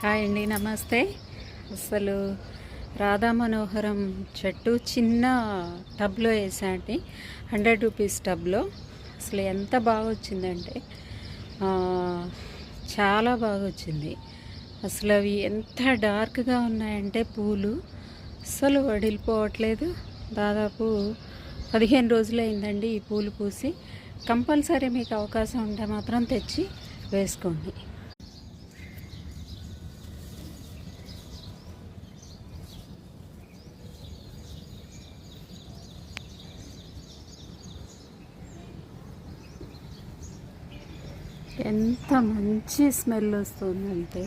Hi అండి, నమస్తే. అసలు రాధా మనోహరం చెట్టు చిన్న టబ్లో వేసాండి, 100 రూపీస్ టబ్లో. అసలు ఎంత బాగా వచ్చిందంటే చాలా బాగా వచ్చింది. అసలు అవి ఎంత డార్క్గా ఉన్నాయంటే పూలు అసలు వడిలిపోవట్లేదు. దాదాపు 15 రోజులు అయిందండి ఈ పూలు పూసి. కంపల్సరీ మీకు అవకాశం ఉంటే మాత్రం తెచ్చి వేసుకోండి. ఎంత మంచి స్మెల్ వస్తుందంటే